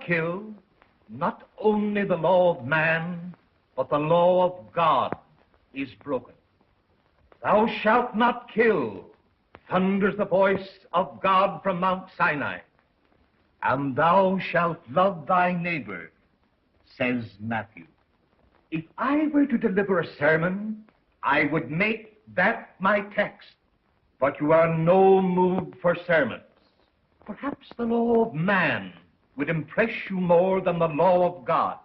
kill, not only the law of man, but the law of God is broken. Thou shalt not kill, thunders the voice of God from Mount Sinai. And thou shalt love thy neighbor, says Matthew. If I were to deliver a sermon, I would make that my text. But you are in no mood for sermons. Perhaps the law of man would impress you more than the law of God.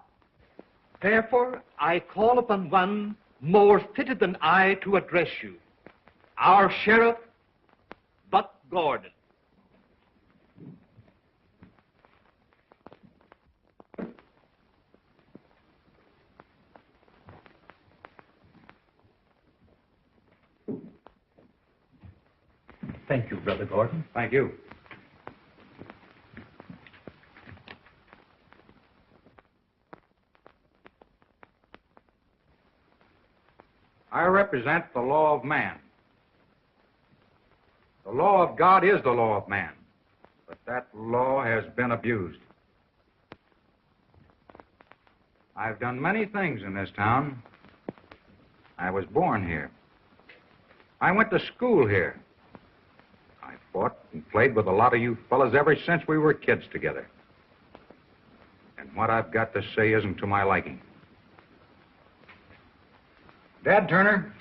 Therefore, I call upon one more fitted than I to address you, our sheriff, Buck Gordon. Thank you, Brother Gordon. Thank you. I represent the law of man. The law of God is the law of man, but that law has been abused. I've done many things in this town. I was born here. I went to school here. I fought and played with a lot of you fellas ever since we were kids together. And what I've got to say isn't to my liking. Dad Turner,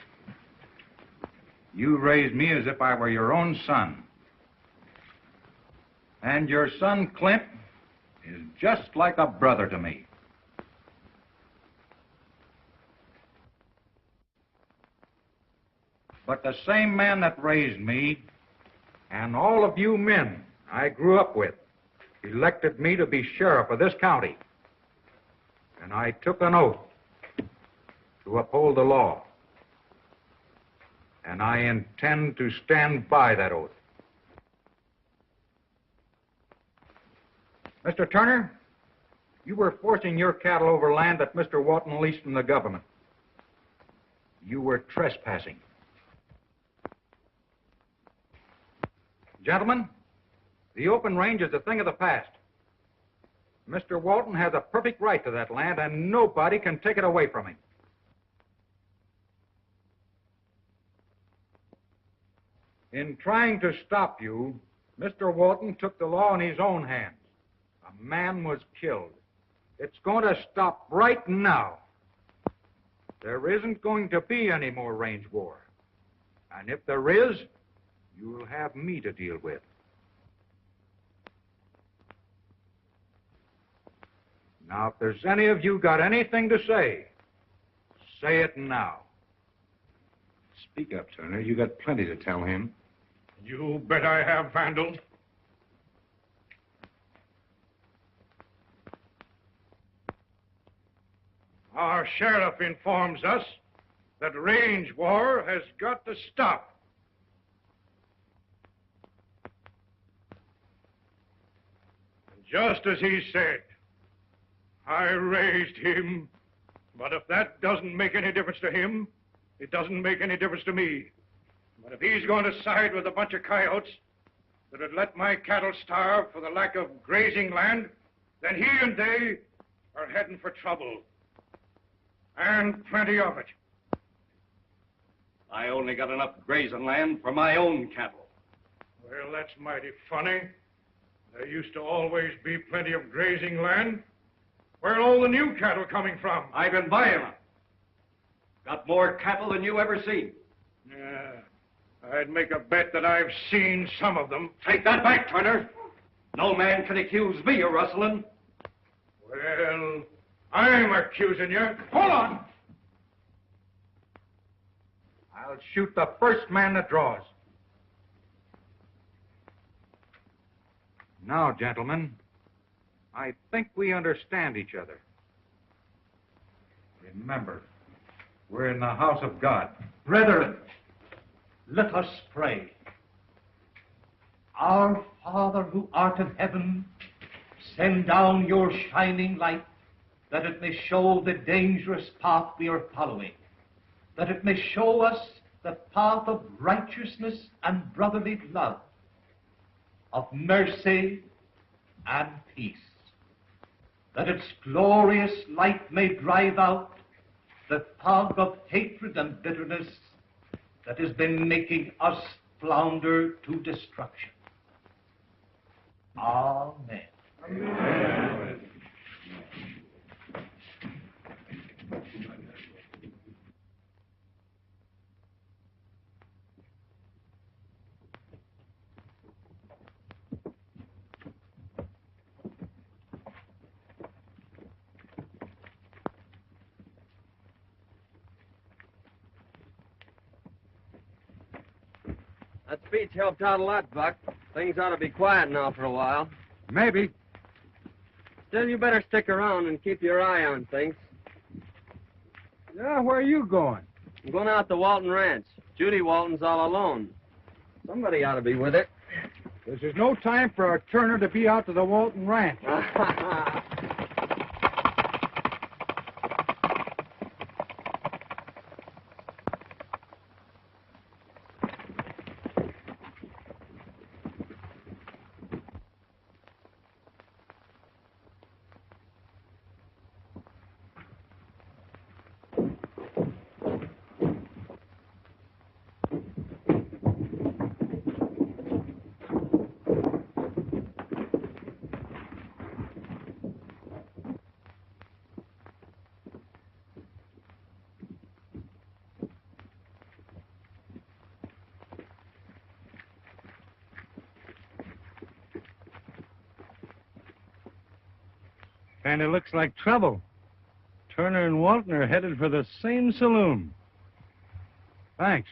you raised me as if I were your own son. And your son Clint is just like a brother to me. But the same man that raised me and all of you men I grew up with elected me to be sheriff of this county. And I took an oath to uphold the law. And I intend to stand by that oath. Mr. Turner, you were forcing your cattle over land that Mr. Walton leased from the government. You were trespassing. Gentlemen, the open range is a thing of the past. Mr. Walton has a perfect right to that land, and nobody can take it away from him. In trying to stop you, Mr. Walton took the law in his own hands. A man was killed. It's going to stop right now. There isn't going to be any more range war. And if there is, you'll have me to deal with. Now, if there's any of you got anything to say it now. Speak up, Turner. You got plenty to tell him. You bet I have, Vandal. Our sheriff informs us that range war has got to stop. And just as he said, I raised him, but if that doesn't make any difference to him, it doesn't make any difference to me. But if he's going to side with a bunch of coyotes that would let my cattle starve for the lack of grazing land, then he and they are heading for trouble. And plenty of it. I only got enough grazing land for my own cattle. Well, that's mighty funny. There used to always be plenty of grazing land. Where are all the new cattle coming from? I've been buying them. Got more cattle than you ever seen. Yeah, I'd make a bet that I've seen some of them. Take that back, Turner. No man can accuse me of rustling. Well, I'm accusing you. Hold on. I'll shoot the first man that draws. Now, gentlemen, I think we understand each other. Remember, we're in the house of God. Brethren, let us pray. Our Father who art in heaven, send down your shining light, that it may show the dangerous path we are following, that it may show us the path of righteousness and brotherly love, of mercy and peace. that its glorious light may drive out the fog of hatred and bitterness that has been making us flounder to destruction. Amen. Amen. That speech helped out a lot, Buck. Things ought to be quiet now for a while. Maybe. Still, you better stick around and keep your eye on things. Yeah, where are you going? I'm going out to Walton Ranch. Judy Walton's all alone. Somebody ought to be with her. This is no time for a Turner to be out to the Walton Ranch. Kind of looks like trouble. Turner and Walton are headed for the same saloon. Thanks.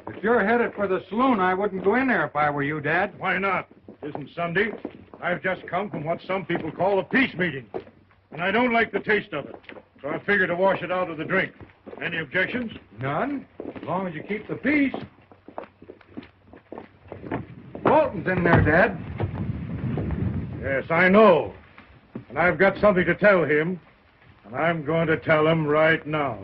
If you're headed for the saloon, I wouldn't go in there if I were you, Dad. Why not? It isn't Sunday. I've just come from what some people call a peace meeting. And I don't like the taste of it. So I figured to wash it out with a drink. Any objections? None, as long as you keep the peace. Walton's in there, Dad. Yes, I know. And I've got something to tell him. And I'm going to tell him right now.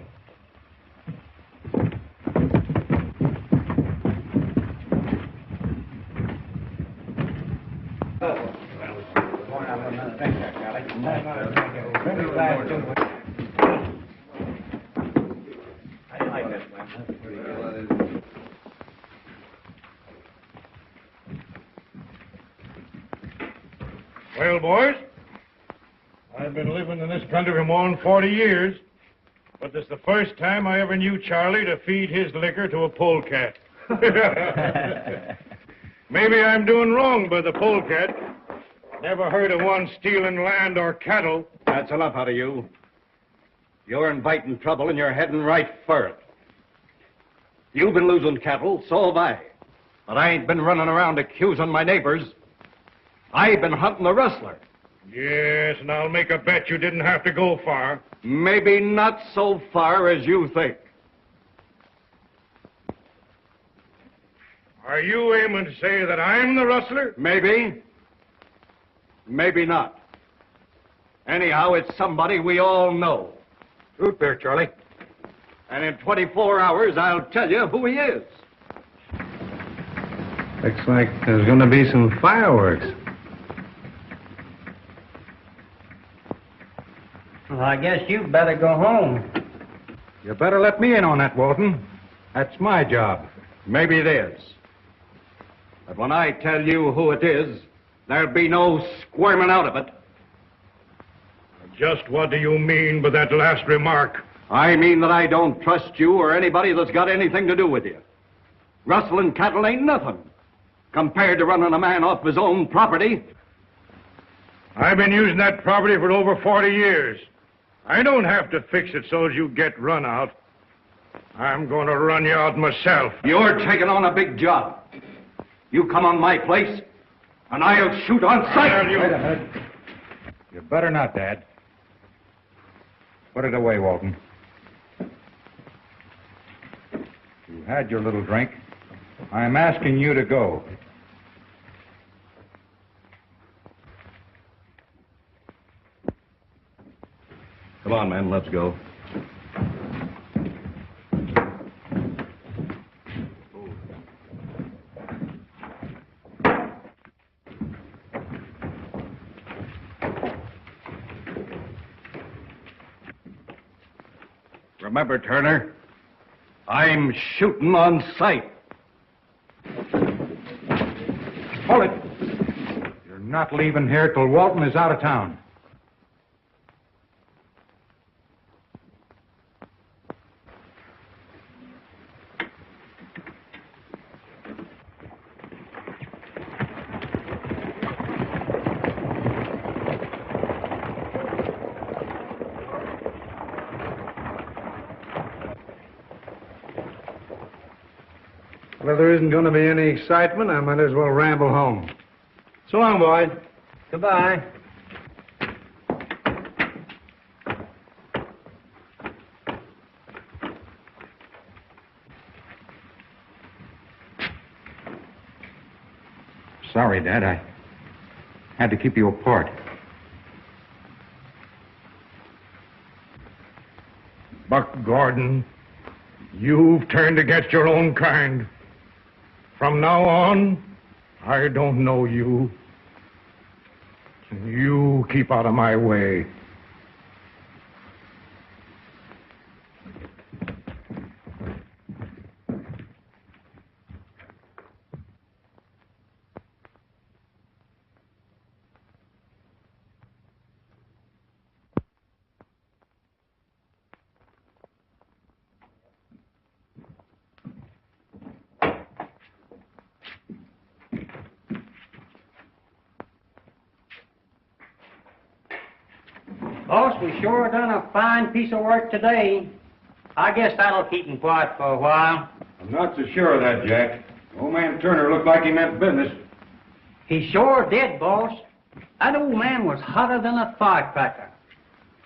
Well, boys, I've been living in this country for more than 40 years, but this is the first time I ever knew Charlie to feed his liquor to a polecat. Maybe I'm doing wrong by the polecat. Never heard of one stealing land or cattle. That's enough out of you. You're inviting trouble and you're heading right for it. You've been losing cattle, so have I. But I ain't been running around accusing my neighbors. I've been hunting the rustler. Yes, and I'll make a bet you didn't have to go far. Maybe not so far as you think. Are you aiming to say that I'm the rustler? Maybe. Maybe not. Anyhow, it's somebody we all know. Root beer, Charlie. And in 24 hours, I'll tell you who he is. Looks like there's going to be some fireworks. Well, I guess you'd better go home. You better let me in on that, Walton. That's my job. Maybe it is. But when I tell you who it is, there'll be no squirming out of it. Just what do you mean by that last remark? I mean that I don't trust you or anybody that's got anything to do with you. Rustling cattle ain't nothing compared to running a man off his own property. I've been using that property for over 40 years. I don't have to fix it so as you get run out. I'm going to run you out myself. You're taking on a big job. You come on my place, and I'll shoot on sight. Wait a minute. You better not, Dad. Put it away, Walton. You had your little drink. I'm asking you to go. Come on, man, let's go. Remember, Turner, I'm shooting on sight. Hold it. You're not leaving here till Walton is out of town. Well, if there isn't going to be any excitement, I might as well ramble home. So long, boys. Goodbye. Sorry, Dad. I had to keep you apart. Buck Gordon, you've turned against your own kind. From now on, I don't know you. You keep out of my way. Boss, we sure done a fine piece of work today. I guess that'll keep him quiet for a while. I'm not so sure of that, Jack. Old man Turner looked like he meant business. He sure did, boss. That old man was hotter than a firecracker.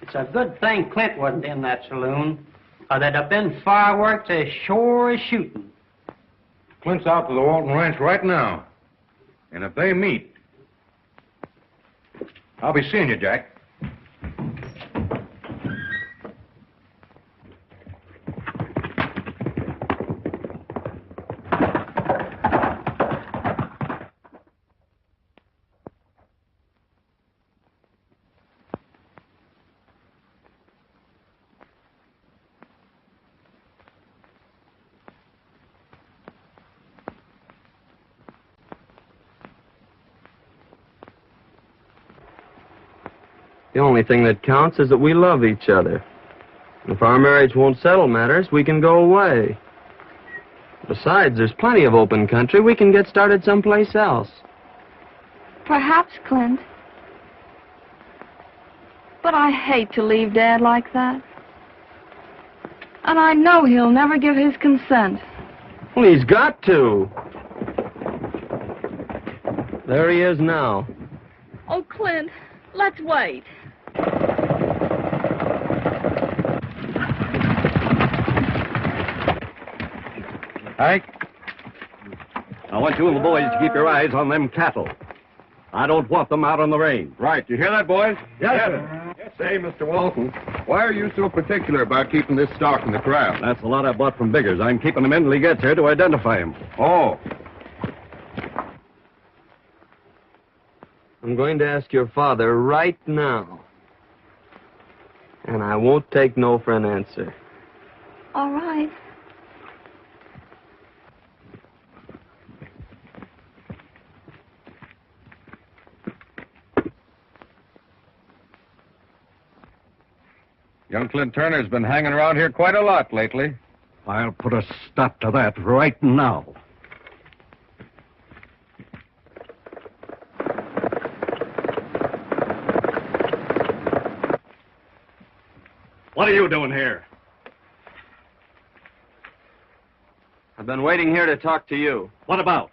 It's a good thing Clint wasn't in that saloon, or there'd have been fireworks as sure as shooting. Clint's out to the Walton Ranch right now. And if they meet, I'll be seeing you, Jack. The only thing that counts is that we love each other. If our marriage won't settle matters, we can go away. Besides, there's plenty of open country. We can get started someplace else. Perhaps, Clint. But I hate to leave Dad like that. And I know he'll never give his consent. Well, he's got to. There he is now. Oh, Clint, let's wait. Hank, I want you and the boys to keep your eyes on them cattle. I don't want them out on the range. Right. You hear that, boys? Yes, sir. Say, Mr. Walton, why are you so particular about keeping this stock in the corral? That's a lot I bought from Biggers. I'm keeping him in till he gets here to identify him. Oh. I'm going to ask your father right now. And I won't take no for an answer. All right. Young Clint Turner's been hanging around here quite a lot lately. I'll put a stop to that right now. What are you doing here? I've been waiting here to talk to you. What about?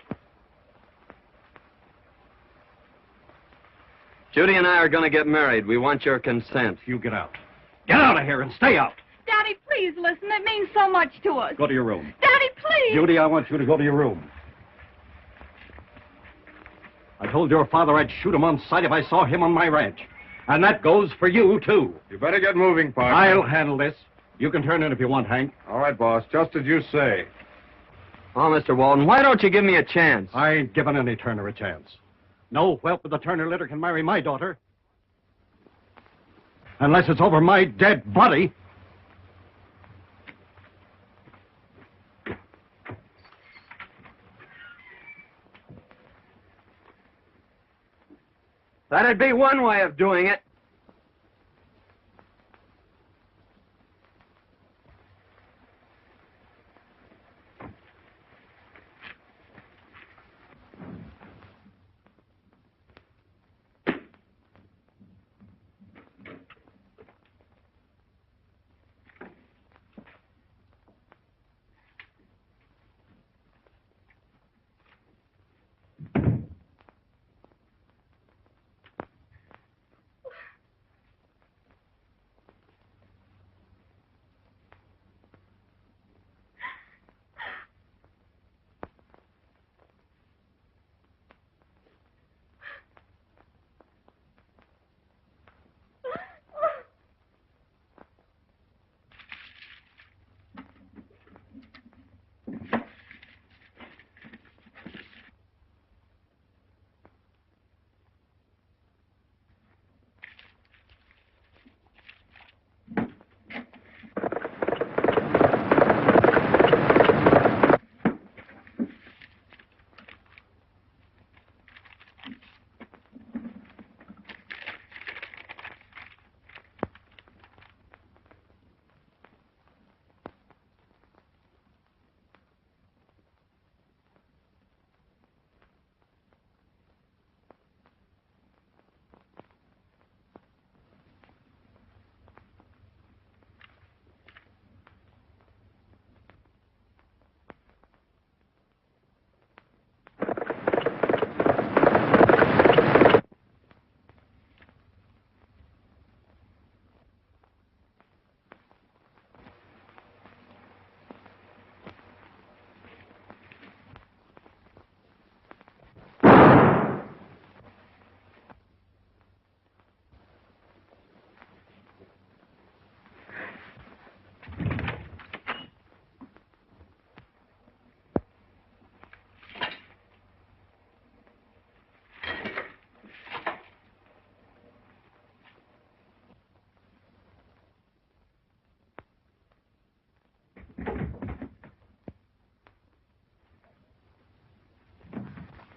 Judy and I are going to get married. We want your consent. You get out. Get out of here and stay out. Daddy, please listen. It means so much to us. Go to your room. Daddy, please. Judy, I want you to go to your room. I told your father I'd shoot him on sight if I saw him on my ranch. And that goes for you, too. You better get moving, partner. I'll handle this. You can turn in if you want, Hank. All right, boss. Just as you say. Oh, Mr. Walton, why don't you give me a chance? I ain't giving any Turner a chance. No whelp of the Turner litter can marry my daughter. Unless it's over my dead body. That'd be one way of doing it.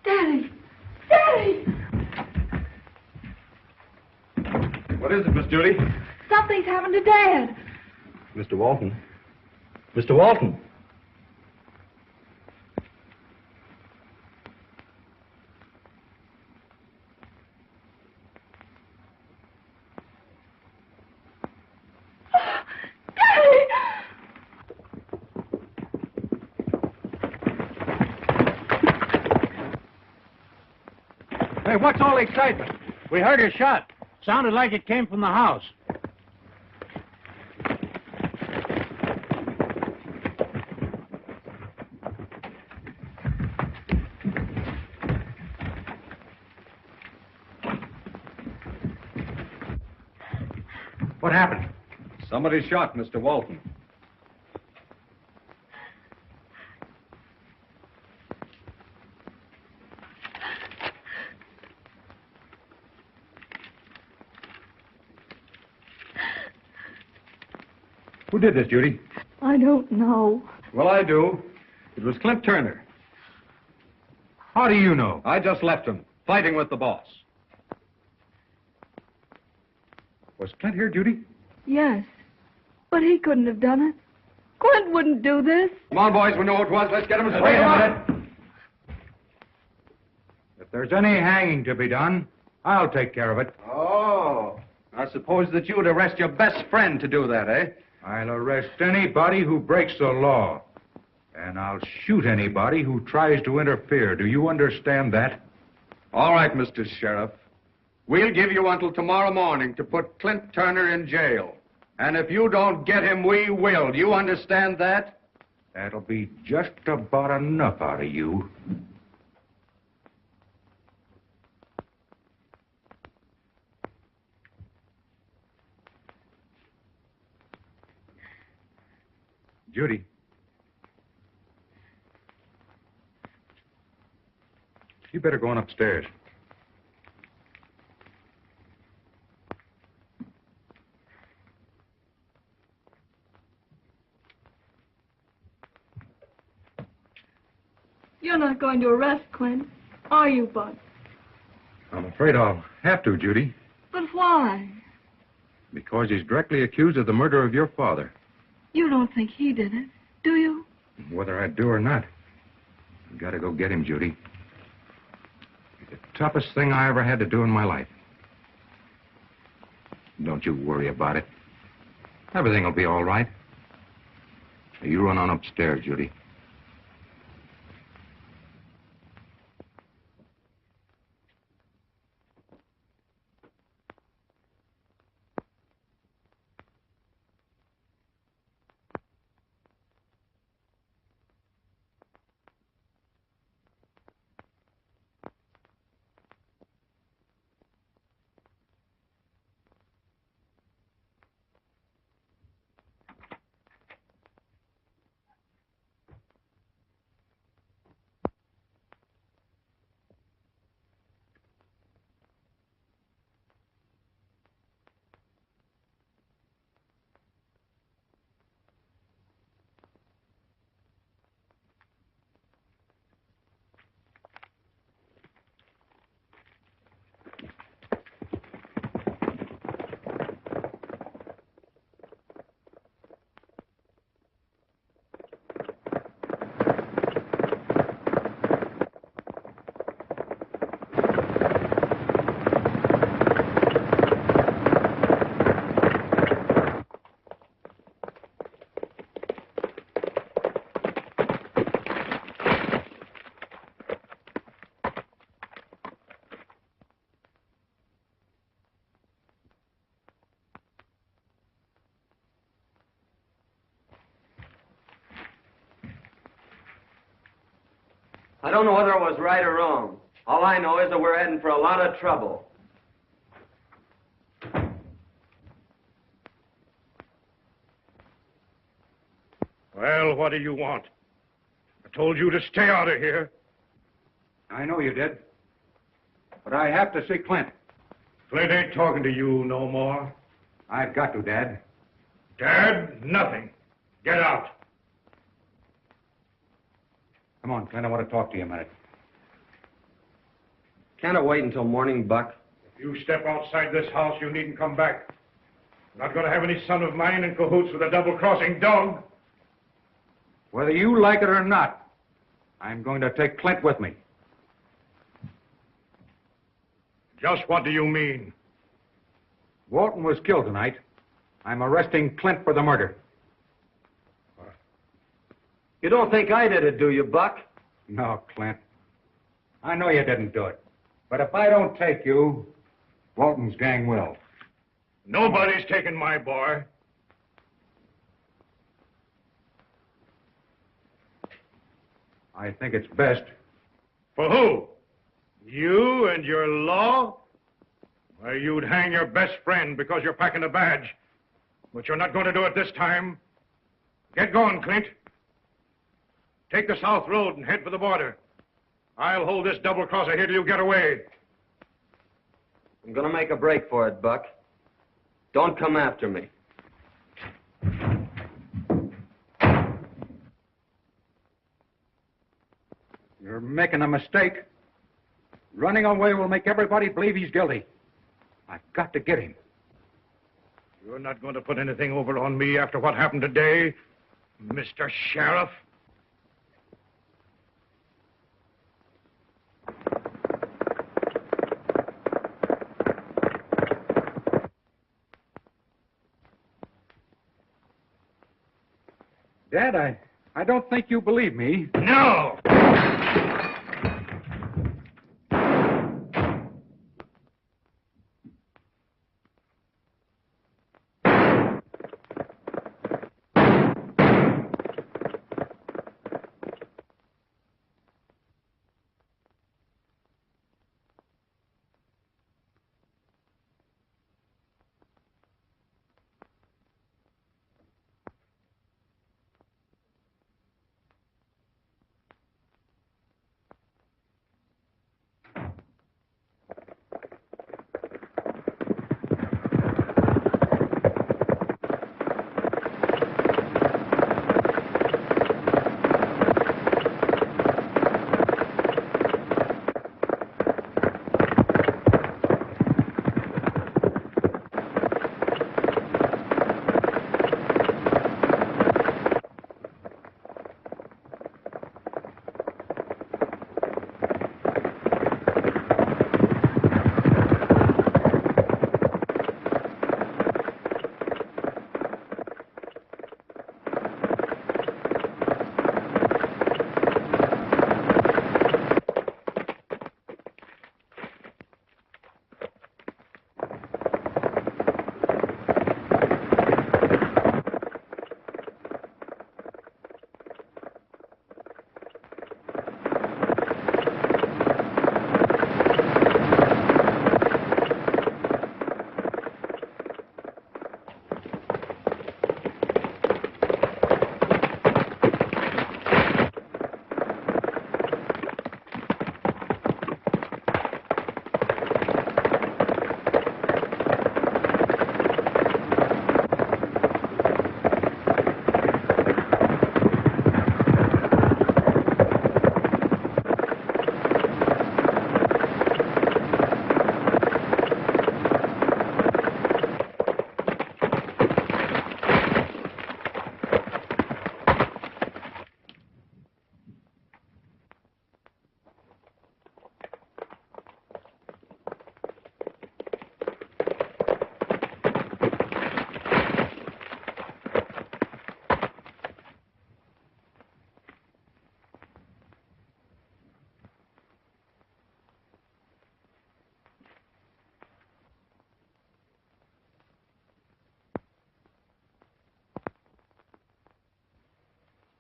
Daddy! Daddy! What is it, Miss Judy? Something's happened to Dad. Mr. Walton. Mr. Walton. Daddy! Hey, what's all the excitement? We heard a shot. Sounded like it came from the house. What happened? Somebody shot Mr. Walton. Who did this, Judy? I don't know. Well, I do. It was Clint Turner. How do you know? I just left him, fighting with the boss. Was Clint here, Judy? Yes. But he couldn't have done it. Clint wouldn't do this. Come on, boys, we know who it was. Let's get him straight. Wait a minute. If there's any hanging to be done, I'll take care of it. Oh, I suppose that you would arrest your best friend to do that, eh? I'll arrest anybody who breaks the law. And I'll shoot anybody who tries to interfere. Do you understand that? All right, Mr. Sheriff. We'll give you until tomorrow morning to put Clint Turner in jail. And if you don't get him, we will. Do you understand that? That'll be just about enough out of you. Judy. You better go on upstairs. You're not going to arrest Clint, are you, Bud? I'm afraid I'll have to, Judy, But why? because he's directly accused of the murder of your father. You don't think he did it, do you? Whether I do or not, I've got to go get him, Judy. It's the toughest thing I ever had to do in my life. Don't you worry about it. Everything will be all right. You run on upstairs, Judy. I don't know whether it was right or wrong. All I know is that we're heading for a lot of trouble. Well, what do you want? I told you to stay out of here. I know you did. But I have to see Clint. Flint ain't talking to you no more. I've got to, Dad. Dad, nothing. Get out. Come on, Clint. I want to talk to you a minute. Can't it wait until morning, Buck? If you step outside this house, you needn't come back. I'm not going to have any son of mine in cahoots with a double-crossing dog. Whether you like it or not, I'm going to take Clint with me. Just what do you mean? Walton was killed tonight. I'm arresting Clint for the murder. You don't think I did it, do you, Buck? No, Clint. I know you didn't do it. But if I don't take you, Walton's gang will. Nobody's taking my boy. I think it's best. For who? You and your law? Why, you'd hang your best friend because you're packing a badge. But you're not going to do it this time. Get going, Clint. Take the South Road and head for the border. I'll hold this double-crosser here till you get away. I'm gonna make a break for it, Buck. Don't come after me. You're making a mistake. Running away will make everybody believe he's guilty. I've got to get him. You're not going to put anything over on me after what happened today, Mr. Sheriff? Dad, I don't think you believe me. No!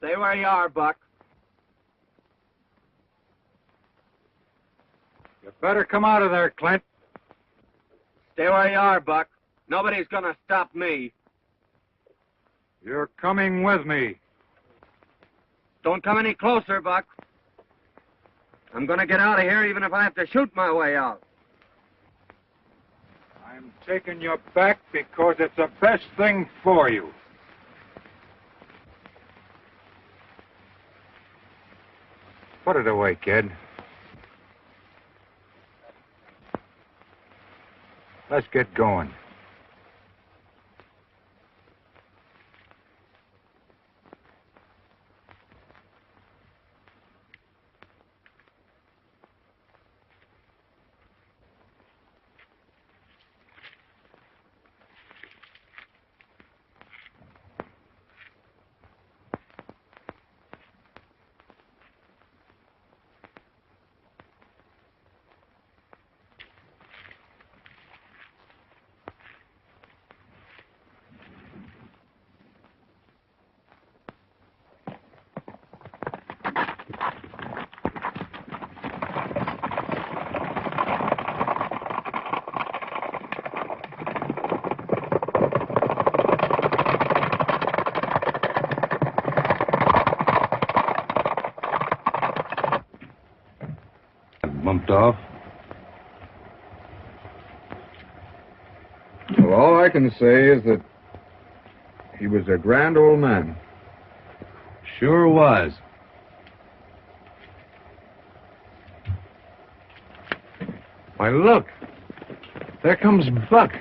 Stay where you are, Buck. You better come out of there, Clint. Stay where you are, Buck. Nobody's gonna stop me. You're coming with me. Don't come any closer, Buck. I'm gonna get out of here even if I have to shoot my way out. I'm taking you back because it's the best thing for you. Put it away, kid. Let's get going. Bumped off. Well, all I can say is that he was a grand old man. Sure was. Why, look. There comes Buck.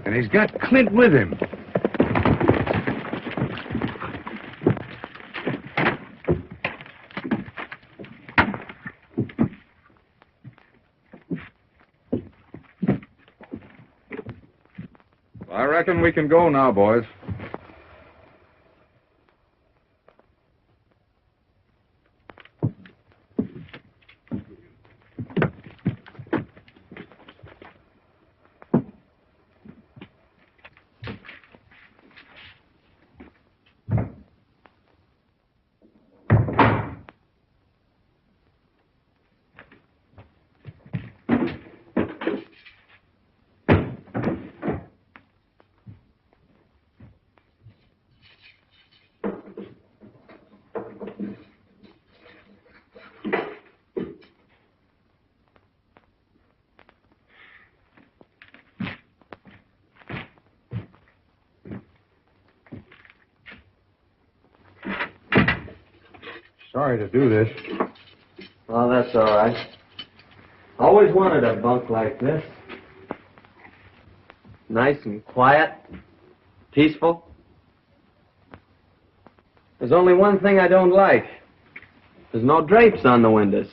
And he's got Clint with him. I reckon we can go now, boys. Sorry to do this. Oh, that's all right. Always wanted a bunk like this. Nice and quiet. Peaceful. There's only one thing I don't like. There's no drapes on the windows.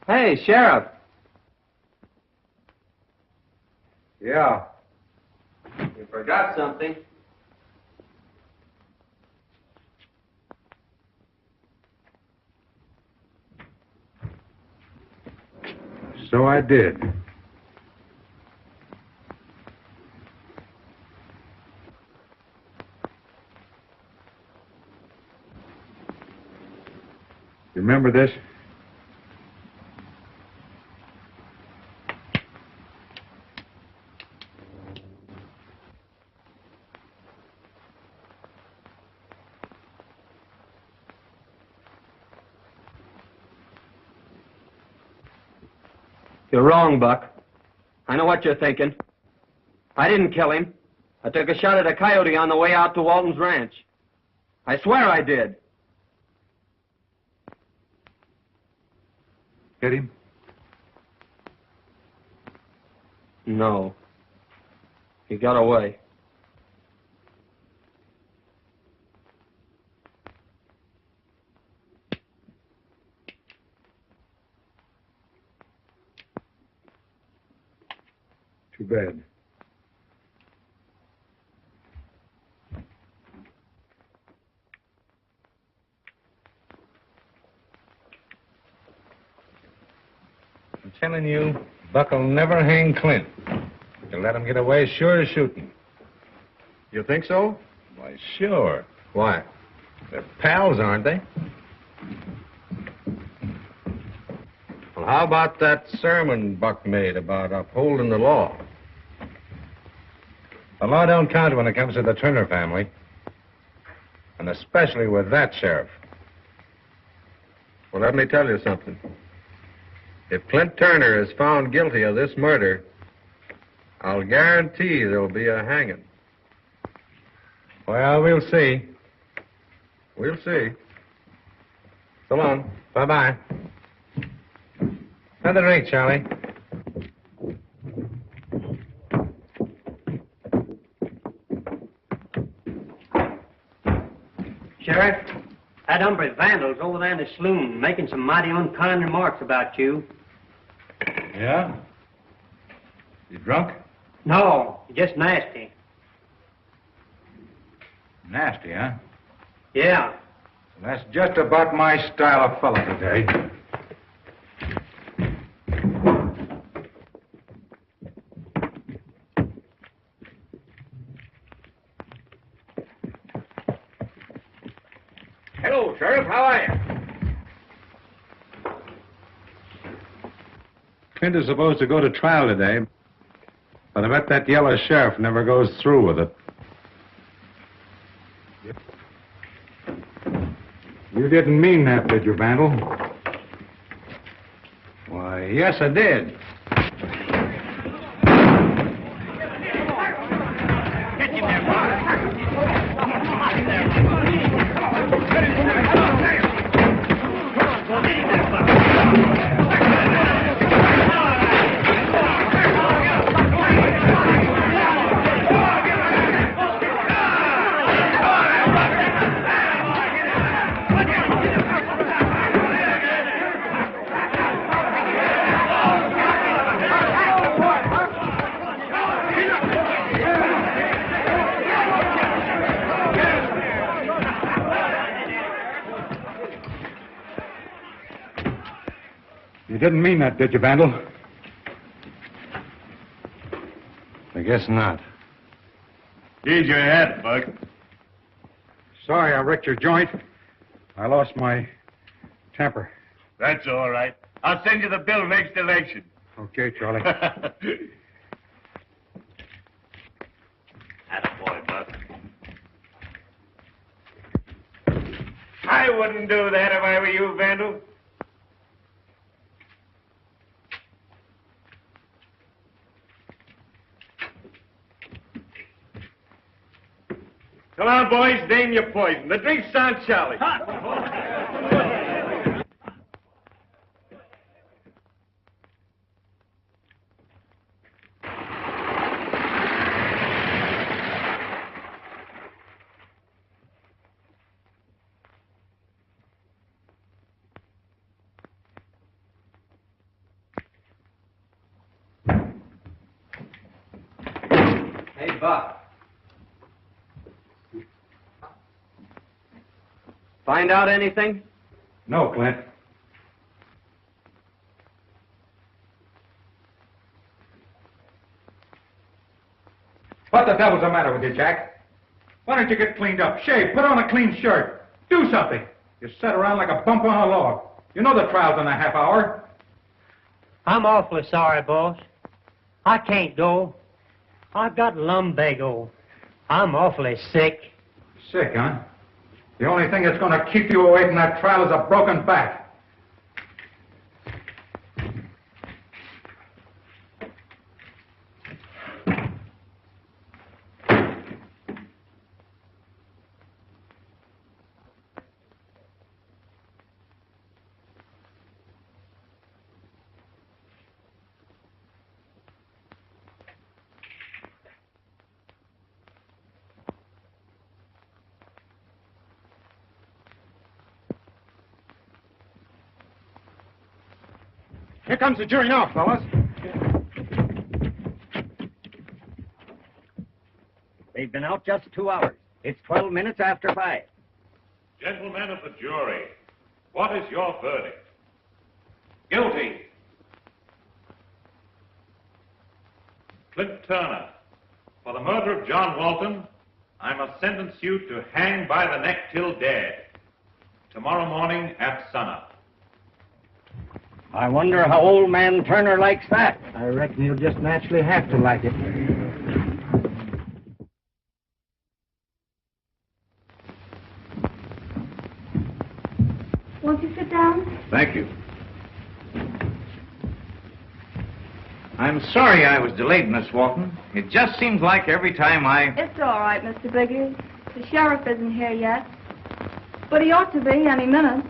Hey, Sheriff. Yeah. You forgot something. So I did. You remember this? You're wrong, Buck. I know what you're thinking. I didn't kill him. I took a shot at a coyote on the way out to Walton's ranch. I swear I did. Hit him? No. He got away. Too bad. telling you, Buck'll never hang Clint. He'll let him get away sure as shooting. You think so? Why, sure. Why? They're pals, aren't they? Well, how about that sermon Buck made about upholding the law? The law don't count when it comes to the Turner family. And especially with that sheriff. Well, let me tell you something. If Clint Turner is found guilty of this murder, I'll guarantee there'll be a hanging. Well, we'll see. We'll see. So long. Bye-bye. Another drink, Charlie. Sheriff, that hombre Vandal's over there in the saloon making some mighty unkind remarks about you. Yeah? You drunk? No, just nasty. Nasty, huh? Yeah. That's just about my style of fellow today. Hello, Sheriff. How are you? Clint is supposed to go to trial today, but I bet that yellow sheriff never goes through with it. You didn't mean that, did you, Vandal? Why, yes, I did. You didn't mean that, did you, Vandal? I guess not. Here's your hat, Buck. Sorry I wrecked your joint. I lost my temper. That's all right. I'll send you the bill next election. Okay, Charlie. Attaboy, Buck. I wouldn't do that if I were you, Vandal. Come on, boys, name your poison. The drink's on Charlie. Hey, Buck. Find out anything? No, Clint. What the devil's the matter with you, Jack? Why don't you get cleaned up? Shave, put on a clean shirt. Do something. You sit around like a bump on a log. You know the trial's in a half hour. I'm awfully sorry, boss. I can't go. I've got lumbago. I'm awfully sick. Sick, huh? The only thing that's going to keep you away from that trial is a broken back. Here comes the jury now, fellas. They've been out just 2 hours. It's 12 minutes after 5. Gentlemen of the jury, what is your verdict? Guilty. Clint Turner, for the murder of John Walton, I must sentence you to hang by the neck till dead. Tomorrow morning at sunup. I wonder how old man Turner likes that. I reckon he'll just naturally have to like it. Won't you sit down? Thank you. I'm sorry I was delayed, Miss Walton. It just seems like every time It's all right, Mr. Biggers. The sheriff isn't here yet. But he ought to be any minute.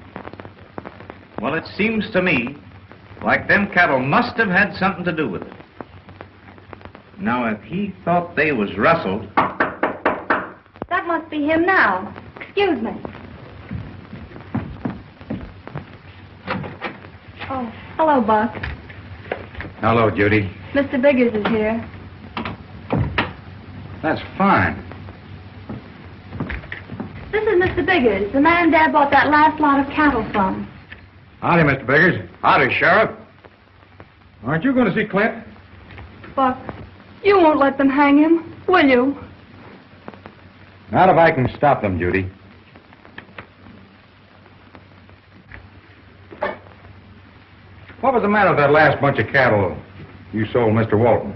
Well, it seems to me like them cattle must have had something to do with it. Now, if he thought they was rustled... That must be him now. Excuse me. Oh, hello, Buck. Hello, Judy. Mr. Biggers is here. That's fine. This is Mr. Biggers, the man Dad bought that last lot of cattle from. Howdy, Mr. Biggers. Howdy, Sheriff. Aren't you going to see Clint? Buck, you won't let them hang him, will you? Not if I can stop them, Judy. What was the matter with that last bunch of cattle you sold Mr. Walton?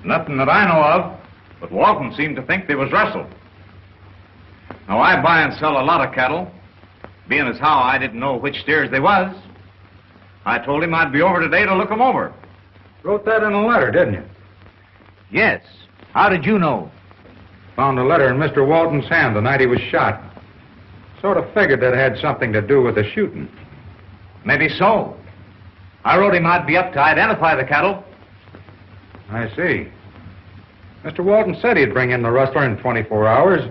Nothing that I know of, but Walton seemed to think they was rustled. Now, I buy and sell a lot of cattle. Being as how I didn't know which steers they was, I told him I'd be over today to look 'em over. Wrote that in a letter, didn't you? Yes. How did you know? Found a letter in Mr. Walton's hand the night he was shot. Sort of figured that had something to do with the shooting. Maybe so. I wrote him I'd be up to identify the cattle. I see. Mr. Walton said he'd bring in the rustler in 24 hours.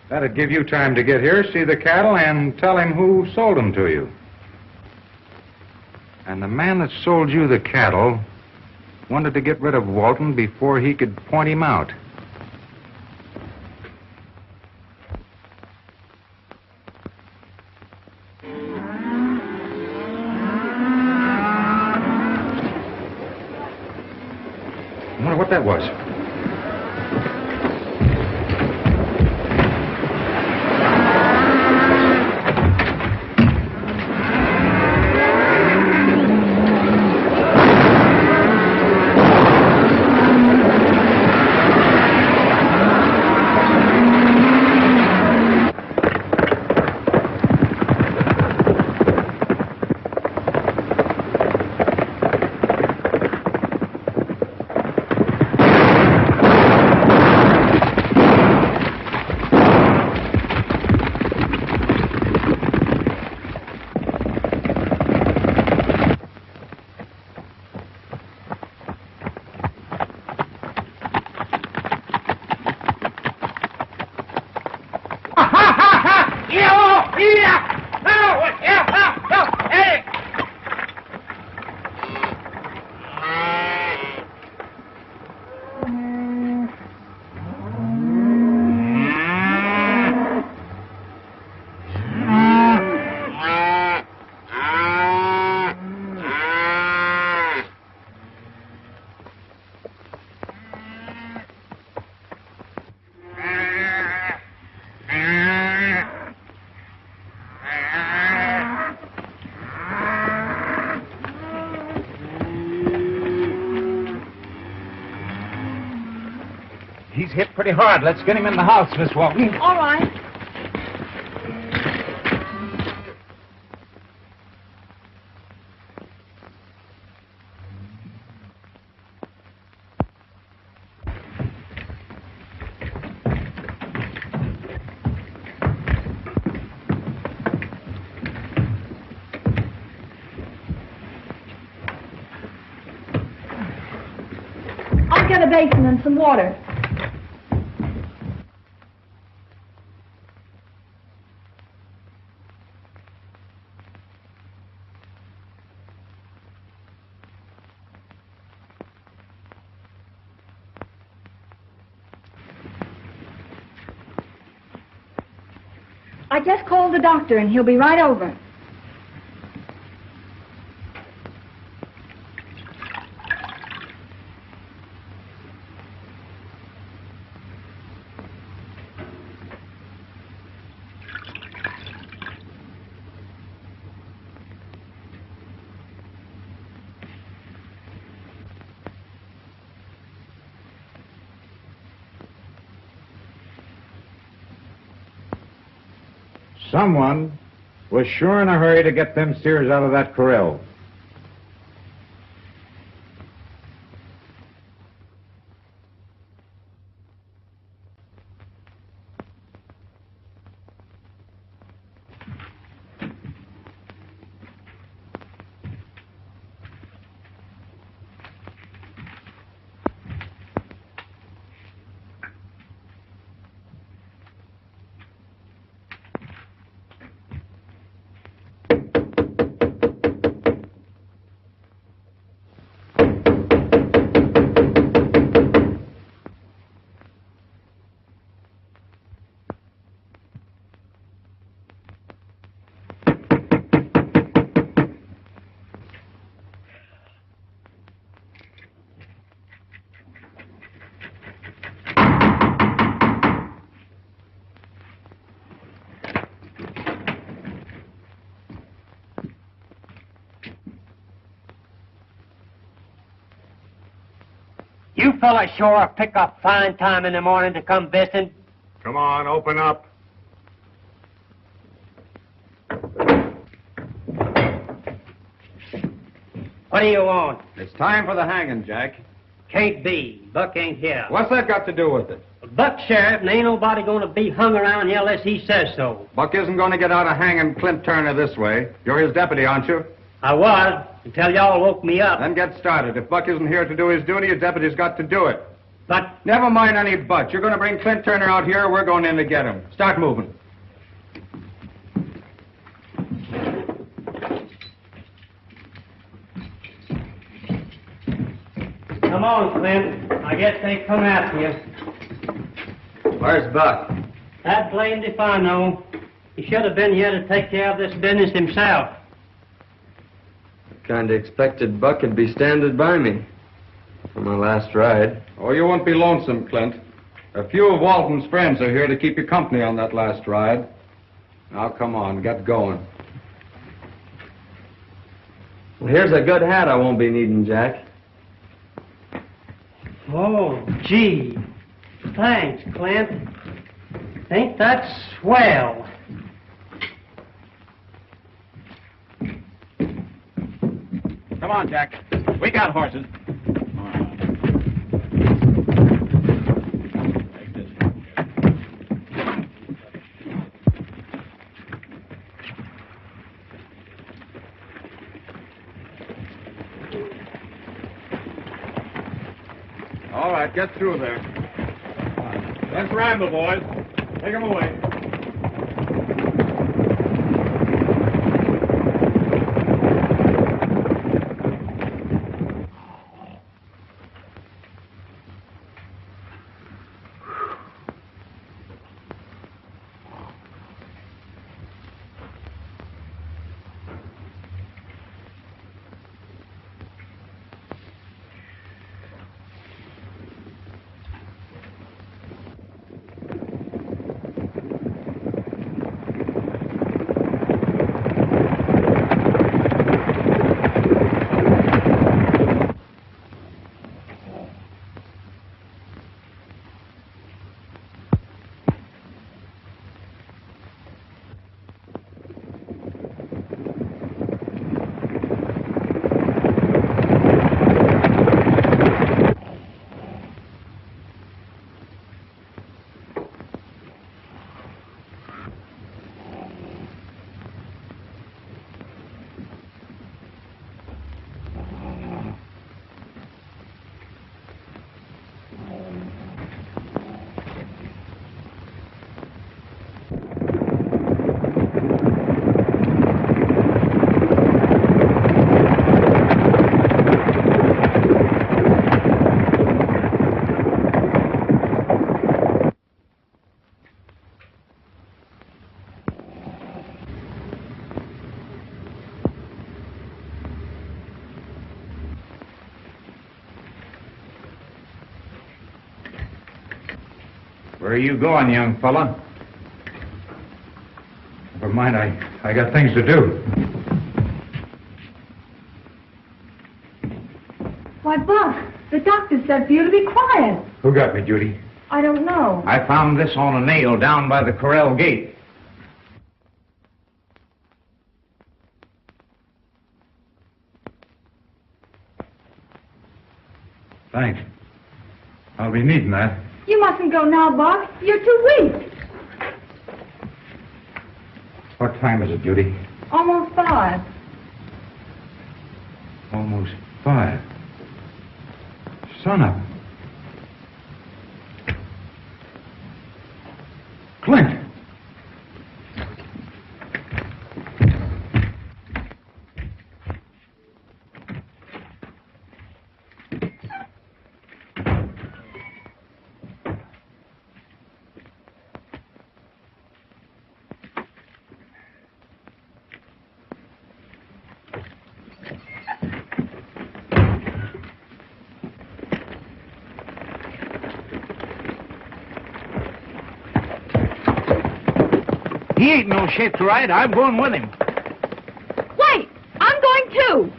That'd give you time to get here, see the cattle, and tell him who sold them to you. And the man that sold you the cattle wanted to get rid of Walton before he could point him out. I wonder what that was. He's hit pretty hard. Let's get him in the house, Miss Walton. All right. I'll get a basin and some water. I just called the doctor, and he'll be right over. Someone was sure in a hurry to get them steers out of that corral. You fellas sure pick up fine time in the morning to come visiting. Come on, open up. What do you want? It's time for the hanging, Jack. Can't be. Buck ain't here. What's that got to do with it? Buck's sheriff, and ain't nobody going to be hung around here unless he says so. Buck isn't going to get out of hanging Clint Turner this way. You're his deputy, aren't you? I was, until y'all woke me up. Then get started. If Buck isn't here to do his duty, his deputy's got to do it. But... Never mind any buts. You're going to bring Clint Turner out here, or we're going in to get him. Start moving. Come on, Clint. I guess they come after you. Where's Buck? That blamed if I know. He should have been here to take care of this business himself. Kinda expected Buck would be standing by me for my last ride. Oh, you won't be lonesome, Clint. A few of Walton's friends are here to keep you company on that last ride. Now, come on, get going. Well, here's a good hat I won't be needing, Jack. Oh, gee. Thanks, Clint. Ain't that swell? Come on, Jack. We got horses. All right, get through there. Let's ramble, boys. Take them away. Where are you going, young fella? Never mind, I got things to do. Why, Buck, the doctor said for you to be quiet. Who got me, Judy? I don't know. I found this on a nail down by the corral gate. Thanks. I'll be needing that. You mustn't go now, Buck. You're too weak. What time is it, Judy? Almost 5. Almost 5. Sun up. Clint! He ain't no shape to ride. I'm going with him. Wait! I'm going too.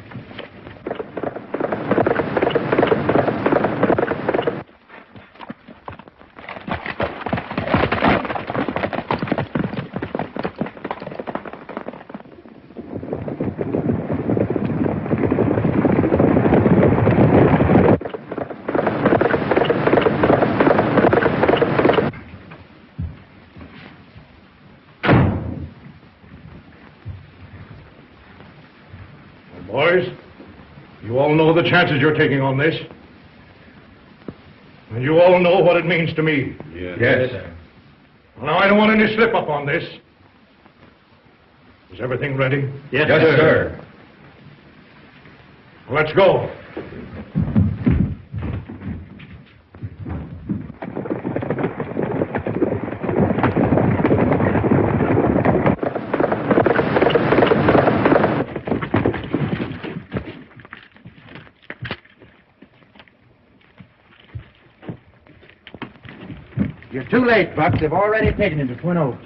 Boys, you all know the chances you're taking on this. And you all know what it means to me. Yes. Now, I don't want any slip-up on this. Is everything ready? Yes, sir. Let's go. You're too late, Buck. They've already taken him to Twin Oaks.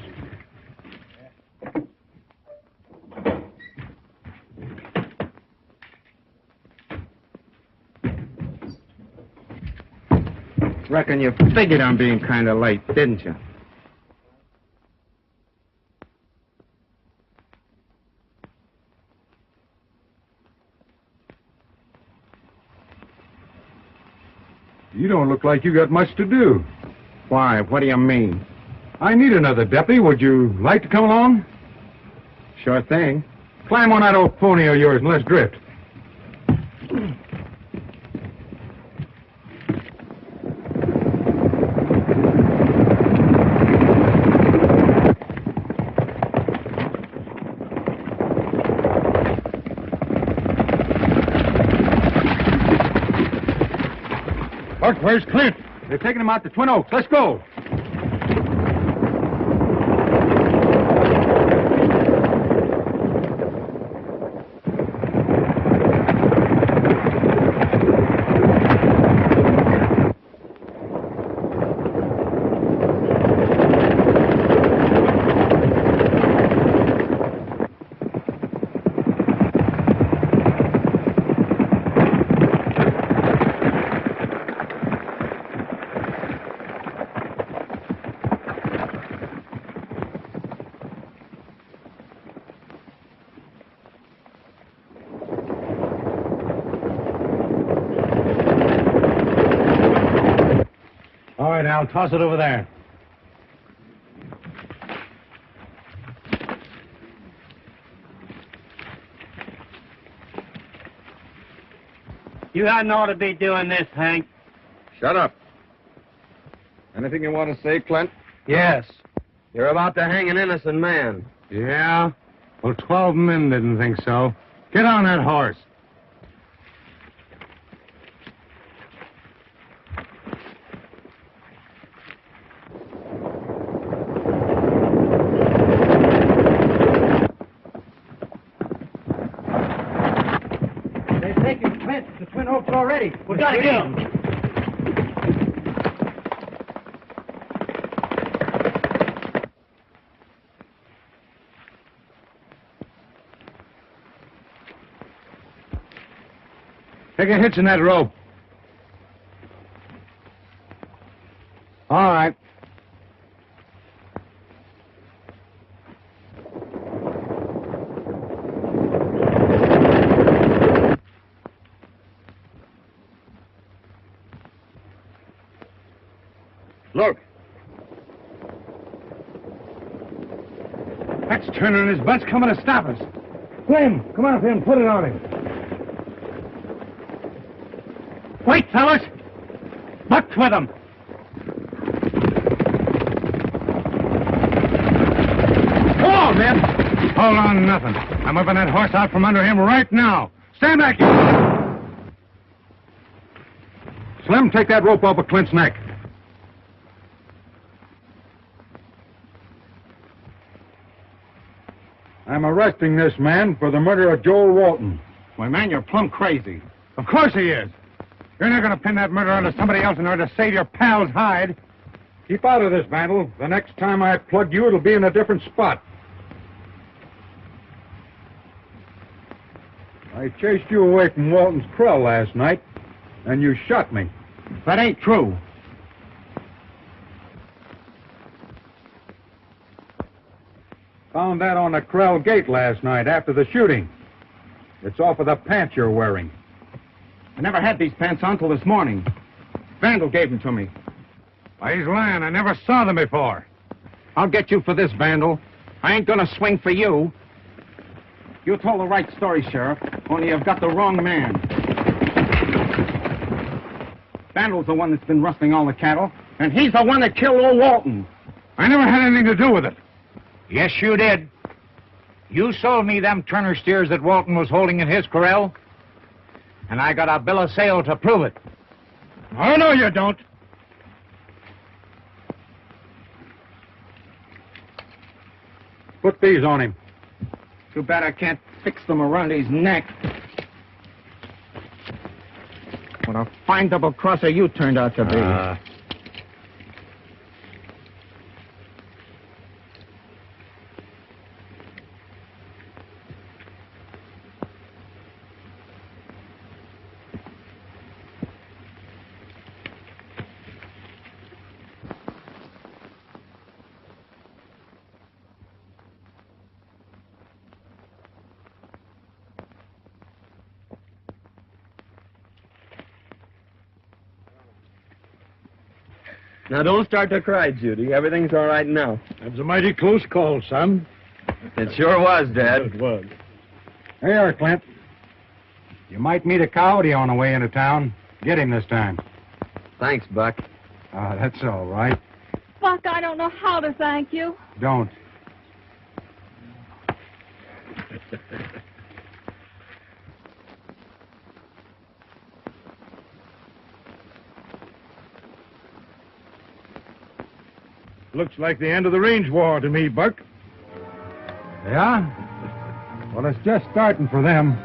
Reckon you figured on being kind of late, didn't you? You don't look like you got much to do. Why? What do you mean? I need another deputy. Would you like to come along? Sure thing. Climb on that old pony of yours and let's drift. Buck, where's Clint? They're taking him out to Twin Oaks. Let's go. All right, Al, toss it over there. You hadn't ought to be doing this, Hank. Shut up. Anything you want to say, Clint? Yes. You're about to hang an innocent man. Yeah? Well, 12 men didn't think so. Get on that horse. They've taken Clint to Twin Oaks already. We gotta get him. Take a hitch in that rope. All right. It's Turner and his bunch coming to stop us. Slim, come on up here and put it on him. Wait, fellas! Buck's with them. Come on, men! Hold on, nothing. I'm whipping that horse out from under him right now. Stand back! Slim, take that rope off of Clint's neck. I'm arresting this man for the murder of Joel Walton. Why, man, you're plumb crazy. Of course he is. You're not going to pin that murder onto somebody else in order to save your pal's hide. Keep out of this, Vandal. The next time I plug you, it'll be in a different spot. I chased you away from Walton's corral last night, and you shot me. That ain't true. Found that on the corral gate last night after the shooting. It's off of the pants you're wearing. I never had these pants on till this morning. Vandal gave them to me. Why, he's lying. I never saw them before. I'll get you for this, Vandal. I ain't gonna swing for you. You told the right story, Sheriff, only you've got the wrong man. Vandal's the one that's been rustling all the cattle, and he's the one that killed old Walton. I never had anything to do with it. Yes, you did. You sold me them Turner steers that Walton was holding in his corral, and I got a bill of sale to prove it. Oh, no, you don't. Put these on him. Too bad I can't fix them around his neck. What a fine double-crosser you turned out to be. Now, don't start to cry, Judy. Everything's all right now. That's a mighty close call, son. It sure was, Dad. It was. Here you are, Clint. You might meet a coyote on the way into town. Get him this time. Thanks, Buck. That's all right. Buck, I don't know how to thank you. Don't. Looks like the end of the range war to me, Buck. Yeah? Well, it's just starting for them.